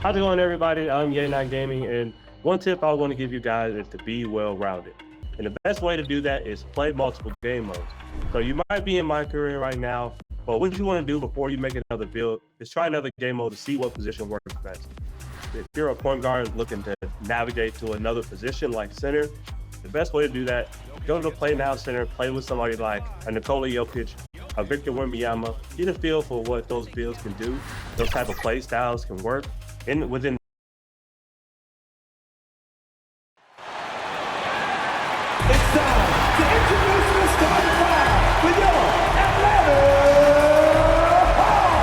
How's it going, everybody? I'm Yay9 Gaming, and one tip I want to give you guys is to be well-rounded. And the best way to do that is play multiple game modes. So you might be in my career right now, but what you want to do before you make another build is try another game mode to see what position works best. If you're a point guard looking to navigate to another position like center, the best way to do that, go to the Play Now Center, play with somebody like a Nikola Jokic, a Victor Wembanyama, get a feel for what those builds can do, those type of play styles can work within. It's time to introduce the starting five for your Atlanta Hawks.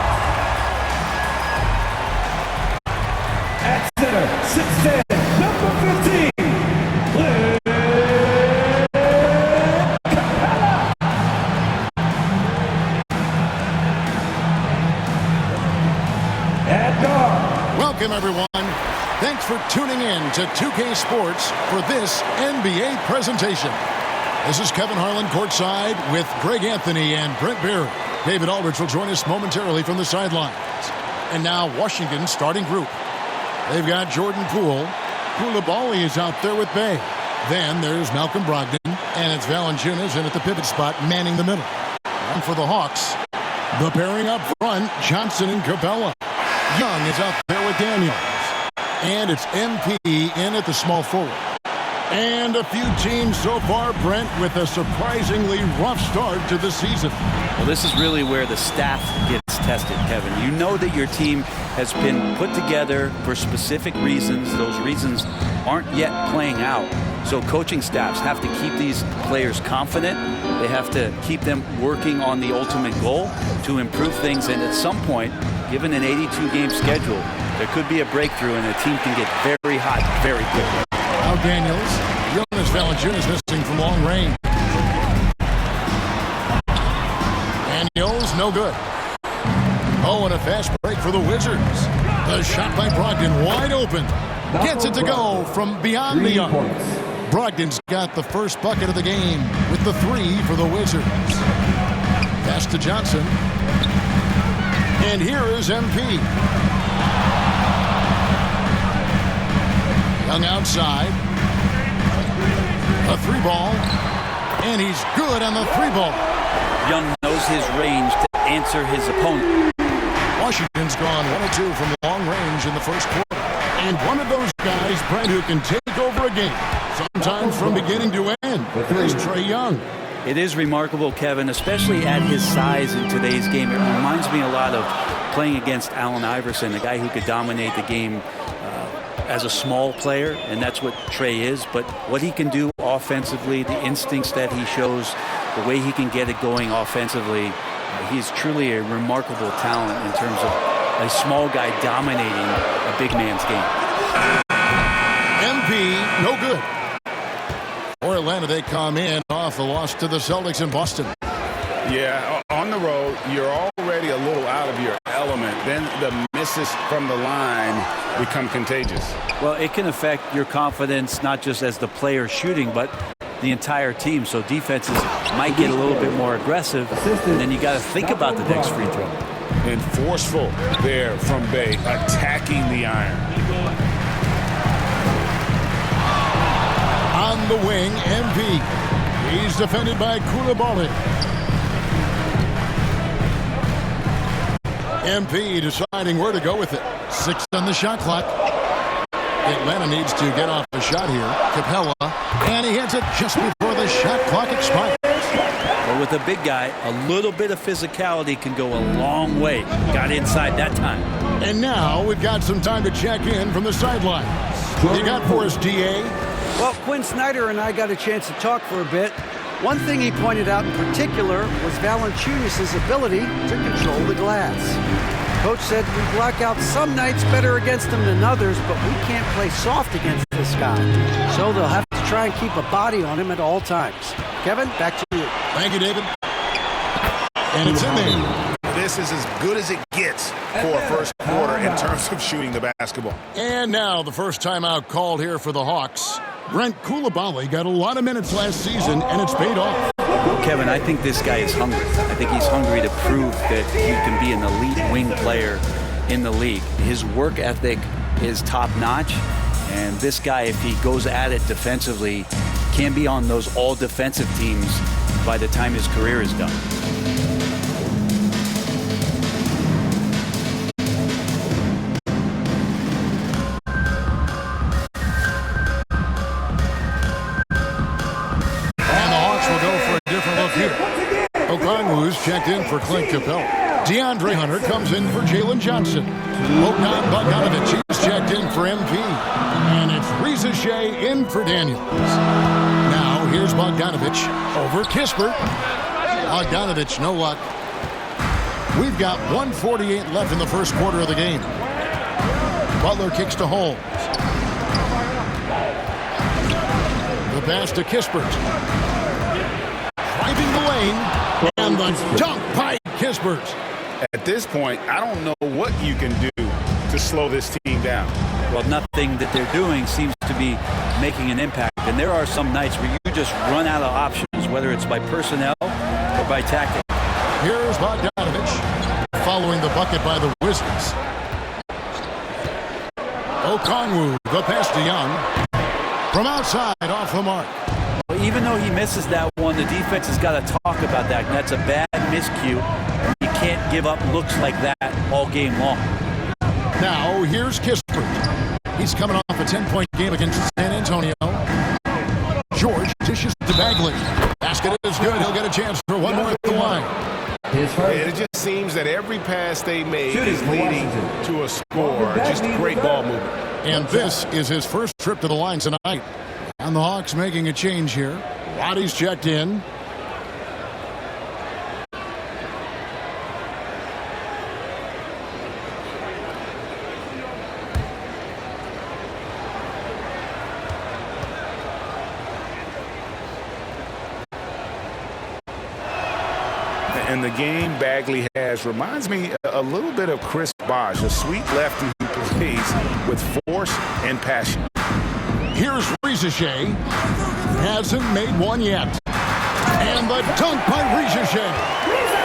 At center, 6'10", number 15, Clint Capella. At guard. Welcome, everyone. Thanks for tuning in to 2K Sports for this NBA presentation. This is Kevin Harlan courtside with Greg Anthony and Brent Barry. David Aldridge will join us momentarily from the sidelines. And now Washington's starting group. They've got Jordan Poole. Coulibaly is out there with Bey. Then there's Malcolm Brogdon. And it's Valanciunas in at the pivot spot, manning the middle. And for the Hawks, the pairing up front, Johnson and Capella. Young is out there with Daniels. And it's MP in at the small forward. And a few teams so far, Brent, with a surprisingly rough start to the season. Well, this is really where the staff gets tested, Kevin. You know that your team has been put together for specific reasons. Those reasons aren't yet playing out. So coaching staffs have to keep these players confident. They have to keep them working on the ultimate goal to improve things. And at some point, given an 82-game schedule, there could be a breakthrough and the team can get very hot very quickly. Now Daniels, Jonas Valanciunas missing from long range. Daniels, no good. Oh, and a fast break for the Wizards. The shot by Brogdon, wide open. Gets it to go from beyond the arc. Brogdon's got the first bucket of the game with the three for the Wizards. Pass to Johnson. And here is MP. Young outside. A three ball. And he's good on the three ball. Young knows his range to answer his opponent. Washington's gone 1 or 2 from long range in the first quarter. And one of those guys, Brent, who can take over a game, sometimes from beginning to end, is Trae Young. It is remarkable, Kevin, especially at his size in today's game. It reminds me a lot of playing against Allen Iverson, the guy who could dominate the game as a small player, and that's what Trae is. But what he can do offensively, the instincts that he shows, the way he can get it going offensively, he's truly a remarkable talent in terms of a small guy dominating a big man's game. MP, no good. For Atlanta, they come in off a loss to the Celtics in Boston. Yeah, on the road, you're already a little out of your element. Then the misses from the line become contagious. Well, it can affect your confidence, not just as the player shooting, but the entire team. So defenses might get a little bit more aggressive, and then you got to think about the next free throw. And forceful there from Bey, attacking the iron. On the wing, MP. He's defended by Coulibaly. MP deciding where to go with it. 6 on the shot clock. Atlanta needs to get off the shot here. Capella, and he hits it just before the shot clock expires. Well, with a big guy, a little bit of physicality can go a long way. Got inside that time. And now we've got some time to check in from the sidelines. What you got for us, DA? Well, Quinn Snyder and I got a chance to talk for a bit. One thing he pointed out in particular was Valanciunas' ability to control the glass. Coach said we block out some nights better against him than others, but we can't play soft against this guy. So they'll have to try and keep a body on him at all times. Kevin, back to you. Thank you, David. And it's in there. This is as good as it gets for a first quarter in terms of shooting the basketball. And now the first timeout called here for the Hawks. Brent Coulibaly got a lot of minutes last season, and it's paid off. Kevin, I think this guy is hungry. I think he's hungry to prove that he can be an elite wing player in the league. His work ethic is top-notch. And this guy, if he goes at it defensively, can be on those all-defensive teams by the time his career is done. And the Hawks will go for a different look here. Okongwu's checked in for Clint Capella. DeAndre Hunter comes in for Jalen Johnson. Bogdan Bogdanovic is checked in for MP. And it's Reza Shea in for Daniels. Now here's Bogdanovic over Kispert. Bogdanovic, no luck. We've got 1:48 left in the first quarter of the game. Butler kicks to Holmes. The pass to Kispert. Driving the lane. And the dunk by Kispert. At this point, I don't know what you can do to slow this team down. Well, nothing that they're doing seems to be making an impact. And there are some nights where you just run out of options, whether it's by personnel or by tactic. Here's Bogdanovic following the bucket by the Wizards. Okongwu, the pass to Young. From outside, off the mark. Even though he misses that one, the defense has got to talk about that. And that's a bad miscue. You can't give up looks like that all game long. Now, here's Kispert. He's coming off a 10-point game against San Antonio. George dishes to Bagley. Basket is good. He'll get a chance for one more at the line. It just seems that every pass they made is leading to a score. Just great ball movement. And this is his first trip to the line tonight. And the Hawks making a change here. Roddy's checked in. And the game Bagley has reminds me a little bit of Chris Bosh, a sweet lefty who plays with force and passion. Here's Reza Shea. Hasn't made one yet. And the dunk by Reza Shea.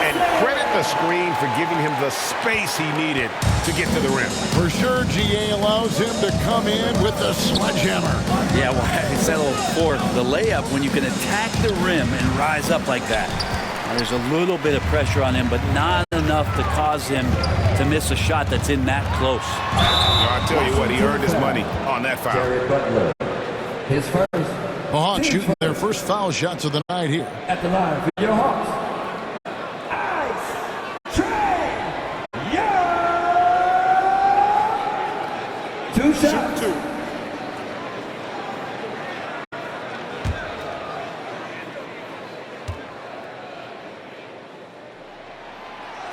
And credit the screen for giving him the space he needed to get to the rim. For sure, GA allows him to come in with the sledgehammer. Yeah, well, I settled for the layup when you can attack the rim and rise up like that. There's a little bit of pressure on him, but not enough to cause him to miss a shot that's in that close. I'll tell you what, he earned his money on that foul. His first. The Hawks shooting their first foul shots of the night here. At the line for your Hawks. Ice Trae Young. 2 shots. Two.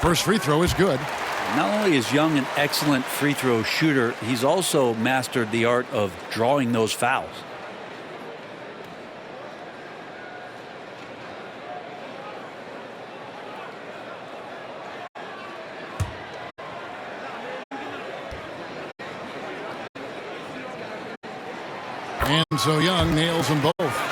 First free throw is good. Not only is Young an excellent free throw shooter, he's also mastered the art of drawing those fouls. And so Young nails them both.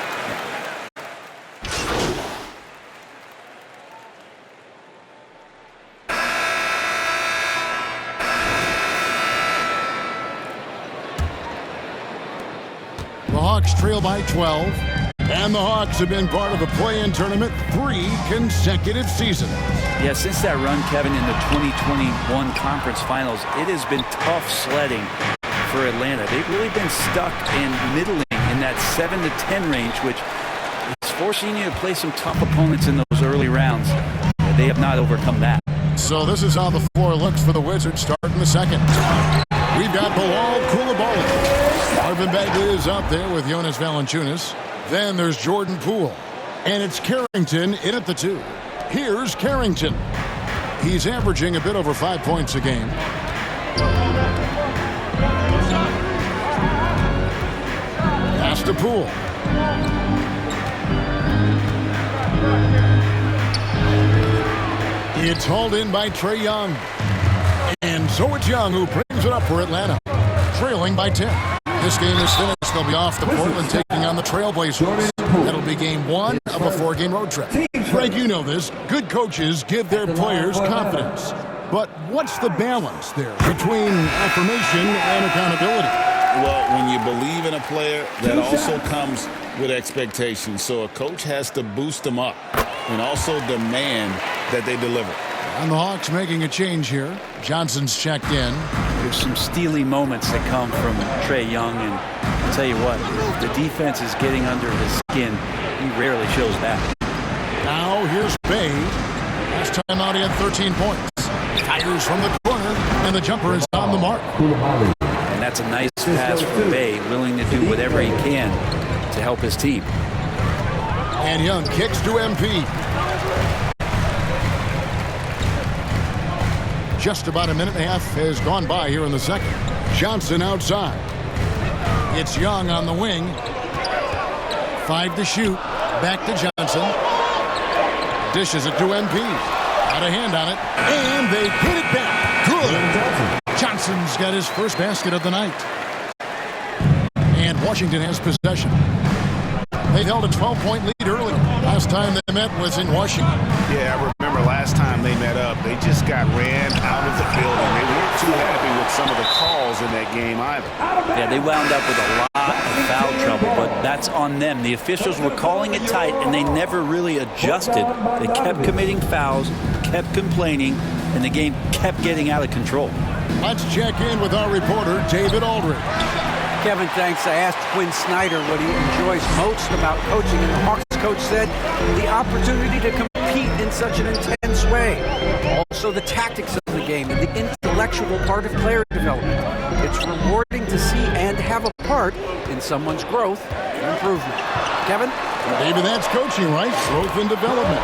The Hawks trail by 12, and the Hawks have been part of the play-in tournament 3 consecutive seasons. Yeah, since that run, Kevin, in the 2021 Conference Finals, it has been tough sledding for Atlanta. They've really been stuck in middling in that 7 to 10 range, which is forcing you to play some tough opponents in those early rounds. They have not overcome that. So this is how the floor looks for the Wizards starting the second. We've got Bilal Coulibaly. Marvin Bagley is up there with Jonas Valanciunas. Then there's Jordan Poole. And it's Carrington in at the 2. Here's Carrington. He's averaging a bit over 5 points a game. Pass to Poole. It's hauled in by Trae Young. And so it's Young who brings it up for Atlanta, trailing by 10. This game is finished. They'll be off to Portland taking on the Trailblazers. That'll be game 1 of a 4-game road trip. Greg, you know this. Good coaches give their players confidence. But what's the balance there between affirmation and accountability? Well, when you believe in a player, that also comes with expectations. So a coach has to boost them up and also demand that they deliver. And the Hawks making a change here. Johnson's checked in. There's some steely moments that come from Trae Young, and I'll tell you what, the defense is getting under his skin. He rarely shows that. Now here's Bay. Last time out he had 13 points. Fires from the corner, and the jumper is on the mark. And that's a nice pass from Bay, willing to do whatever he can to help his team. And Young kicks to MP. Just about a minute and a half has gone by here in the second. Johnson outside. It's Young on the wing. 5 to shoot. Back to Johnson. Dishes it to MP. Got a hand on it. And they put it back. Good. Johnson's got his first basket of the night. And Washington has possession. They held a 12-point lead early. Last time they met was in Washington. Yeah, I remember last time they met up, they just got ran out of the building. They weren't too happy with some of the calls in that game either. Yeah, they wound up with a lot of foul trouble, but that's on them. The officials were calling it tight, and they never really adjusted. They kept committing fouls, kept complaining, and the game kept getting out of control. Let's check in with our reporter, David Aldridge. Kevin, thanks. I asked Quinn Snyder what he enjoys most about coaching, and the Hawks coach said the opportunity to compete in such an intense way. Also the tactics of the game and the intellectual part of player development. It's rewarding to see and have a part in someone's growth and improvement. Kevin? Maybe that's coaching, right? Growth and development.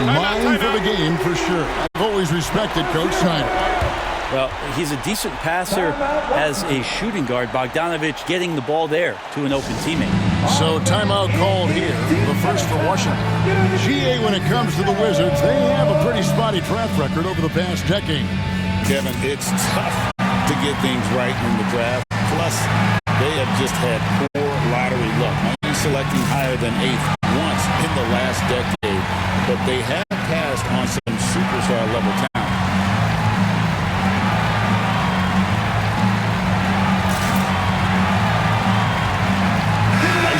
Mind for the game, for sure. I've always respected Coach Snyder. Well, he's a decent passer as a shooting guard. Bogdanovich getting the ball there to an open teammate. So timeout called here, the first for Washington. GA, when it comes to the Wizards, they have a pretty spotty track record over the past decade. Kevin, it's tough to get things right in the draft. Plus, they have just had poor lottery luck. Only selecting higher than 8th once in the last decade. But they have passed on some superstar level talent.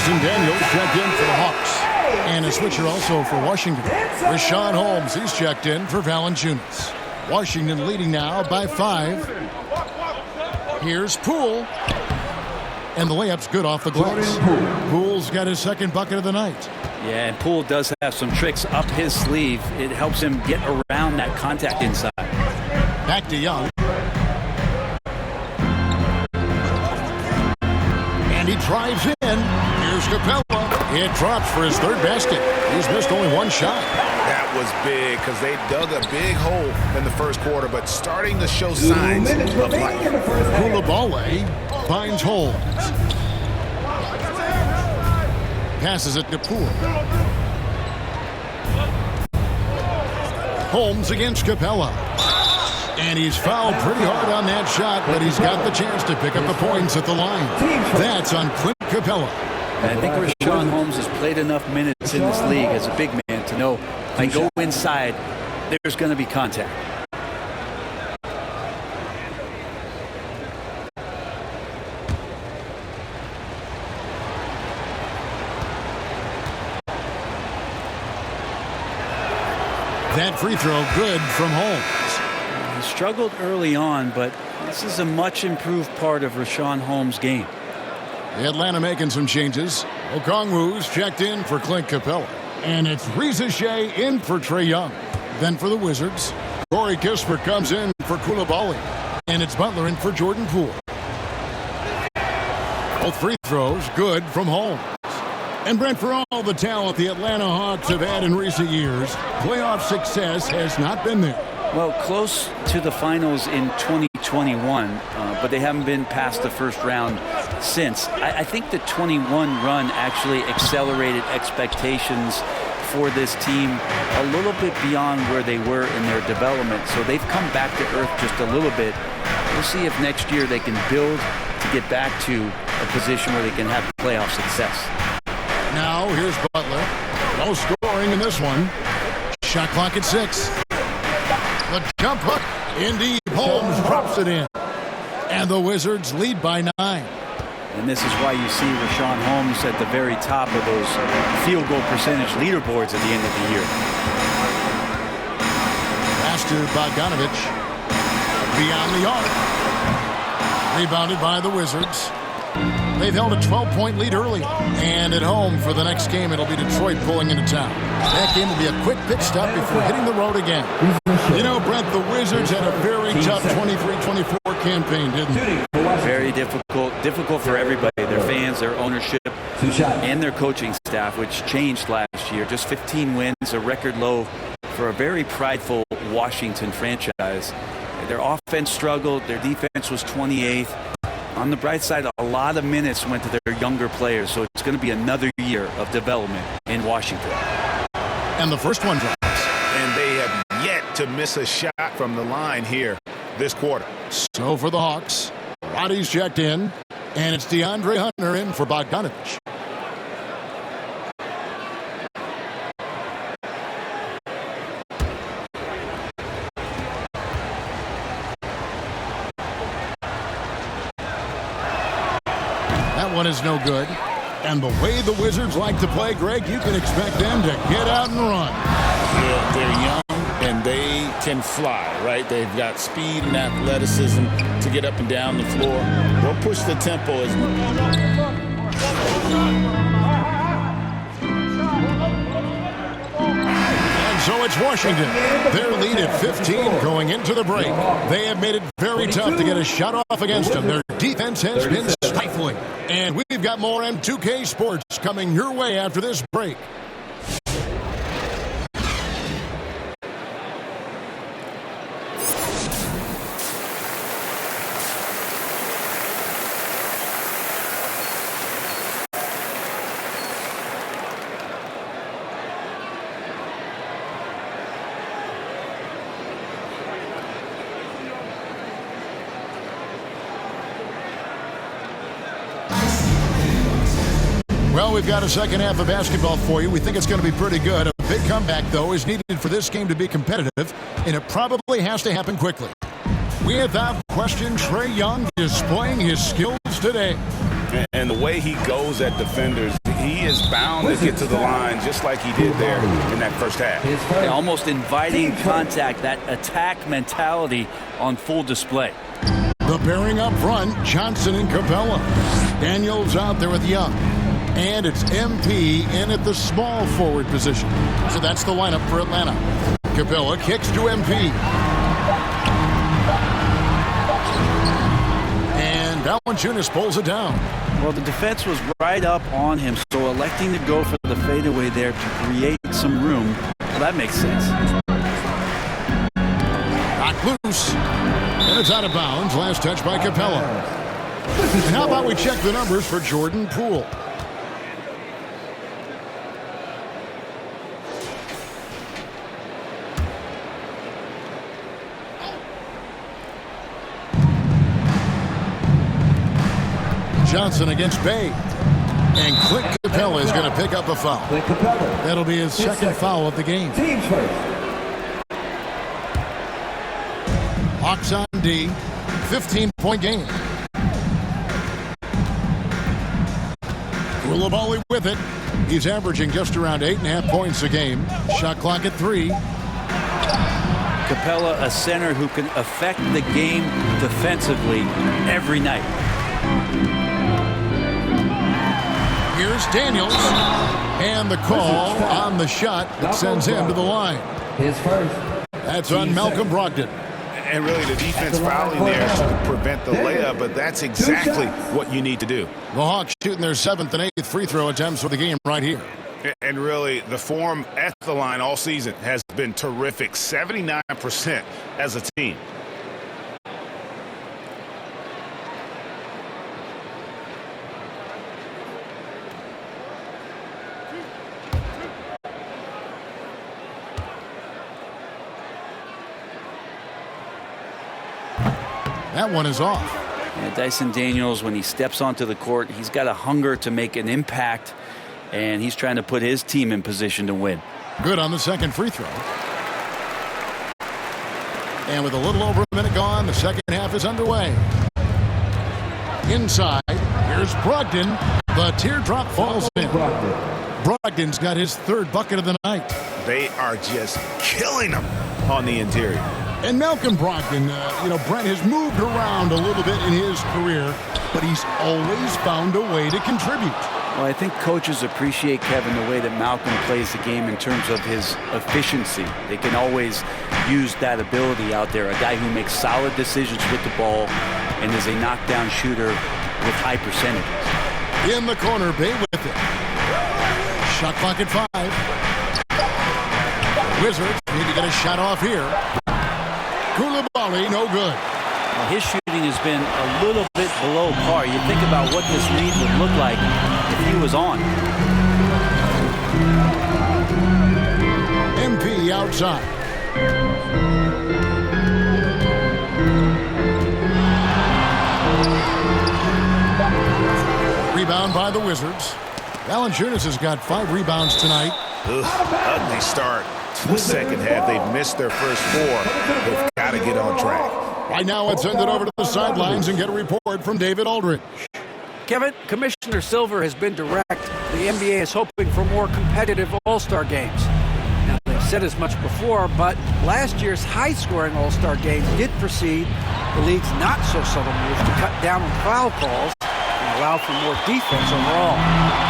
Tyson Daniels checked in for the Hawks. And a switcher also for Washington. Richaun Holmes, he's checked in for Valanciunas. Washington leading now by 5. Here's Poole. And the layup's good off the glass. Poole's got his second bucket of the night. Yeah, and Poole does have some tricks up his sleeve. It helps him get around that contact inside. Back to Young. And he drives in. Here's Capella. It drops for his third basket. He's missed only one shot. That was big because they dug a big hole in the first quarter, but starting to show signs of life. Coulibaly finds Holmes. Passes it to Poole. Holmes against Capella. And he's fouled pretty hard on that shot, but he's got the chance to pick up the points at the line. That's on Clint Capella. And I think Richaun Holmes has played enough minutes in this league as a big man to know if I go inside, there's going to be contact. That free throw good from Holmes. He struggled early on, but this is a much improved part of Richaun Holmes' game. The Atlanta making some changes. Okongwu's checked in for Clint Capella. And it's Reza Shea in for Trae Young. Then for the Wizards, Corey Kispert comes in for Coulibaly. And it's Butler in for Jordan Poole. Both free throws good from Holmes. And Brent, for all the talent the Atlanta Hawks have had in recent years, playoff success has not been there. Well, close to the finals in 2021, but they haven't been past the first round since. I think the 21 run actually accelerated expectations for this team a little bit beyond where they were in their development. So they've come back to earth just a little bit. We'll see if next year they can build to get back to a position where they can have playoff success. Now here's Butler. No scoring in this one. Shot clock at 6. The jump hook Indeed, Holmes drops it in. And the Wizards lead by 9. And this is why you see Richaun Holmes at the very top of those field goal percentage leaderboards at the end of the year. Pass to Bogdanovich. Beyond the arc. Rebounded by the Wizards. They've held a 12-point lead early. And at home for the next game, it'll be Detroit pulling into town. That game will be a quick pit stop before hitting the road again. You know, Brent, the Wizards had a very tough 23-24 campaign, didn't they? Very difficult for everybody, their fans, their ownership, and their coaching staff, which changed last year. Just 15 wins, a record low for a very prideful Washington franchise. Their offense struggled. Their defense was 28th. On the bright side, a lot of minutes went to their younger players, so it's going to be another year of development in Washington. And the first one drops. And they have yet to miss a shot from the line here this quarter. So for the Hawks, Roddy's checked in, and it's DeAndre Hunter in for Bogdanovich. That one is no good. And the way the Wizards like to play, Greg, you can expect them to get out and run. Yeah, they're young and they can fly, right? They've got speed and athleticism to get up and down the floor. They'll push the tempo as So it's Washington. Their lead at 15 going into the break. They have made it very tough to get a shot off against them. Their defense has been stifling. And we've got more M2K Sports coming your way after this break. Well, we've got a second half of basketball for you. We think it's going to be pretty good. A big comeback, though, is needed for this game to be competitive, and it probably has to happen quickly. Without question, Trae Young displaying his skills today. and the way he goes at defenders, he is bound to get to the line just like he did there in that first half. Yeah, almost inviting contact, that attack mentality on full display. The pairing up front, Johnson and Capella. Daniels out there with Young. And it's MP in at the small forward position. So that's the lineup for Atlanta. Capella kicks to MP. And Valanciunas pulls it down. Well, the defense was right up on him, so electing to go for the fadeaway there to create some room, well, that makes sense. Knocked loose. And it's out of bounds. Last touch by Capella. And how about we check the numbers for Jordan Poole? Johnson against Bay. And Clint Capella is going to pick up a foul. That'll be his second foul of the game. Teams first. Hawks on D. 15-point game. Koulibaly with it. He's averaging just around 8.5 points a game. Shot clock at 3. Capella, a center who can affect the game defensively every night. Here's Daniels. And the call on the shot that sends him to the line. His first. That's on Malcolm Brogdon. And really the defense fouling there to prevent the layup, but that's exactly what you need to do. The Hawks shooting their 7th and 8th free throw attempts for the game right here. And really, the form at the line all season has been terrific. 79% as a team. That one is off. Yeah, Dyson Daniels, when he steps onto the court, he's got a hunger to make an impact, and he's trying to put his team in position to win. Good on the second free throw. And with a little over a minute gone, the second half is underway. Inside, here's Brogdon. The teardrop falls in. Brogdon's got his third bucket of the night. They are just killing them on the interior. And Malcolm Brogdon, Brent has moved around a little bit in his career, but he's always found a way to contribute. Well, I think coaches appreciate, Kevin, the way that Malcolm plays the game in terms of his efficiency. They can always use that ability out there, a guy who makes solid decisions with the ball and is a knockdown shooter with high percentages. In the corner, Bay with it. Shot clock at 5. Wizards need to get a shot off here. Coulibaly, no good. Well, his shooting has been a little bit below par. You think about what this lead would look like if he was on. MP outside. Rebound by the Wizards. Valanciunas has got 5 rebounds tonight. Ugly start to the second half. They've missed their first 4. They've got to get on track. Right now, let's send it over to the sidelines and get a report from David Aldridge. Kevin, Commissioner Silver has been direct. The NBA is hoping for more competitive All-Star games. Now, they've said as much before, but last year's high-scoring All-Star game did precede the league's not-so-subtle move to cut down on foul calls and allow for more defense overall.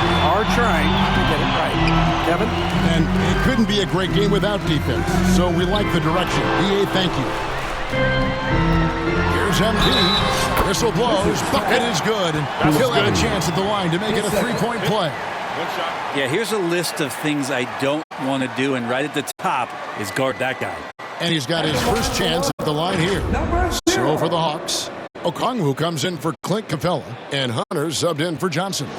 We are trying to get it right. Kevin? And it couldn't be a great game without defense, so we like the direction. BA, thank you. Here's MP. Whistle blows. Bucket is good. And he'll have a chance at the line to make it a 3-point play. Yeah, here's a list of things I don't want to do, and right at the top is guard that guy. And he's got his first chance at the line here. So for the Hawks, Okongwu comes in for Clint Capella, and Hunter subbed in for Johnson.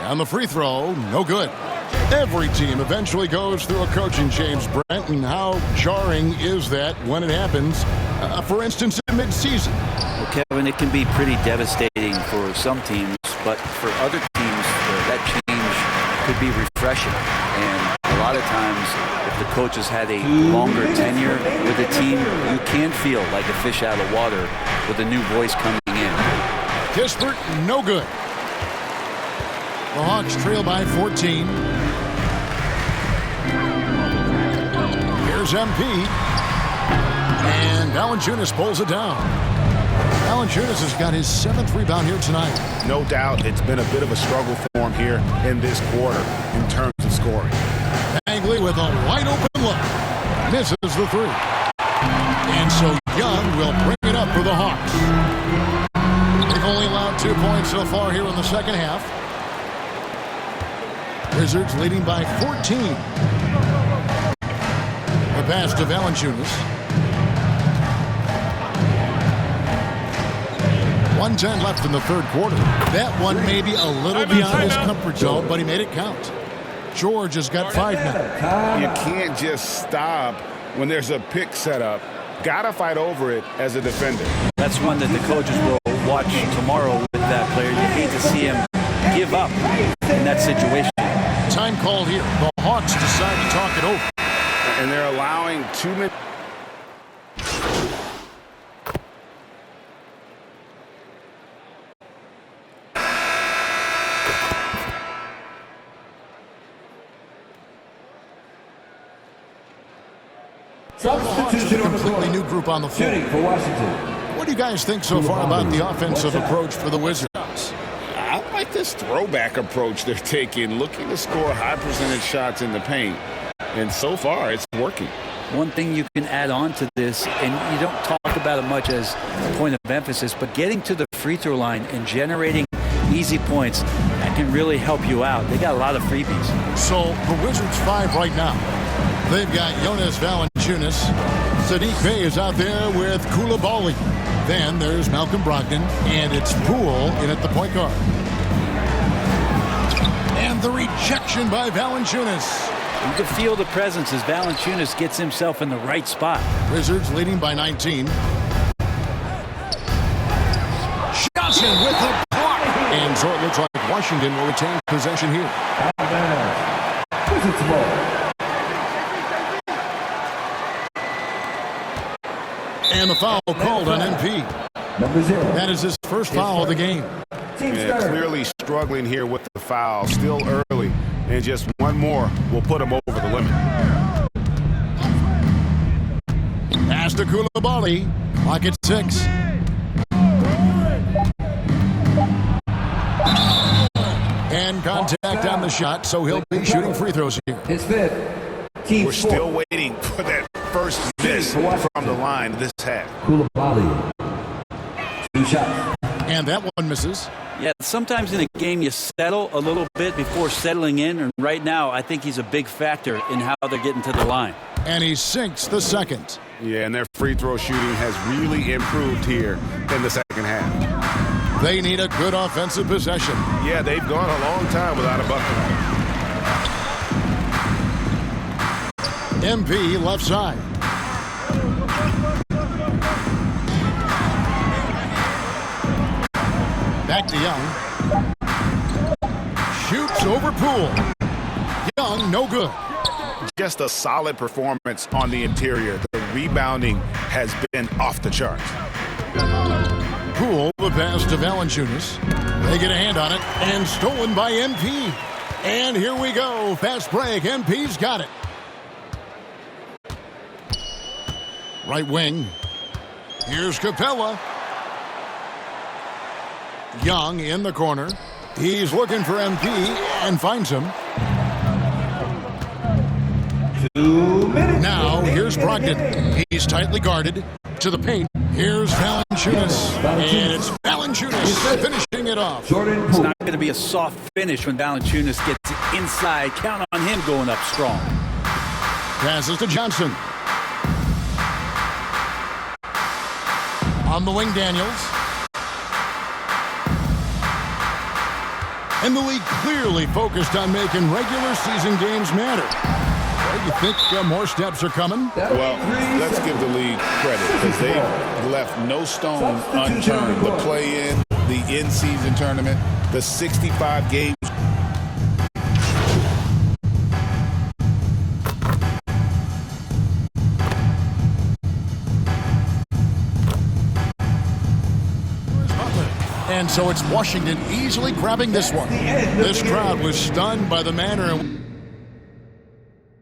On the free throw, no good. Every team eventually goes through a coaching change, Brent, and how jarring is that when it happens, for instance, in midseason? Well, Kevin, it can be pretty devastating for some teams, but for other teams, that change could be refreshing. And a lot of times, if the coach has had a longer tenure with a team, you can feel like a fish out of water with a new voice coming in. Kispert, no good. The Hawks trail by 14. Here's MP. And Valanciunas pulls it down. Valanciunas has got his 7th rebound here tonight. No doubt it's been a bit of a struggle for him here in this quarter in terms of scoring. Bagley with a wide open look. Misses the 3. And so Young will bring it up for the Hawks. They've only allowed 2 points so far here in the second half. Wizards leading by 14. The pass to Valanciunas. 1:10 left in the third quarter. That one may be a little beyond his comfort zone, but he made it count. George has got 5 now. You can't just stop when there's a pick set up. Gotta fight over it as a defender. That's one that the coaches will watch tomorrow with that player. You hate to see him give up in that situation. Time called here. The Hawks decide to talk it over. And they're allowing 2 minutes. Substitution on the Completely new group on the floor. Shooting for Washington. What do you guys think so far about the offensive approach for the Wizards? I like this throwback approach they're taking, looking to score high percentage shots in the paint. And so far, it's working. One thing you can add on to this, and you don't talk about it much as a point of emphasis, but getting to the free throw line and generating easy points, that can really help you out. They got a lot of freebies. So the Wizards 5 right now. They've got Jonas Valanciunas. Saddiq Bey is out there with Coulibaly. Then there's Malcolm Brogdon, and it's Poole in at the point guard. And the rejection by Valanciunas. You can feel the presence as Valanciunas gets himself in the right spot. Wizards leading by 19. Johnson with the block. And so it looks like Washington will retain possession here. Wizards ball. And the foul called on MP. Number 0. That is his first foul of the game. Yeah, clearly struggling here with the foul. Still early. And just one more will put him over the limit. Pass to Coulibaly. Clock at 6. And contact on the shot, so he'll be shooting free throws here. His fifth. Team We're sport. still waiting for that first miss from the line this half. Coulibaly. 2 shots. And that one misses. Yeah, sometimes in a game you settle a little bit before settling in, and right now I think he's a big factor in how they're getting to the line. And he sinks the second. Yeah, and their free throw shooting has really improved here in the second half. They need a good offensive possession. Yeah, they've gone a long time without a bucket. MP left side. Back to Young. Shoots over Poole. Young, no good. Just a solid performance on the interior. The rebounding has been off the charts. Poole, the pass to Valanciunas. They get a hand on it, and stolen by MP. And here we go. Fast break. MP's got it. Right wing. Here's Capella. Young in the corner. He's looking for MP and finds him. 2 minutes. Now, here's Brogdon. He's tightly guarded. To the paint. Here's Valanciunas. And it's Valanciunas finishing it off. Jordan It's Poole. not going to be a soft finish when Valanciunas gets inside. Count on him going up strong. Passes to Johnson. On the wing, Daniels. And the league clearly focused on making regular season games matter. Well, you think more steps are coming? Well, let's give the league credit because they've left no stone unturned. The play-in, the in-season tournament, the 65 games. And so it's Washington easily grabbing this one. This crowd was stunned by the manner in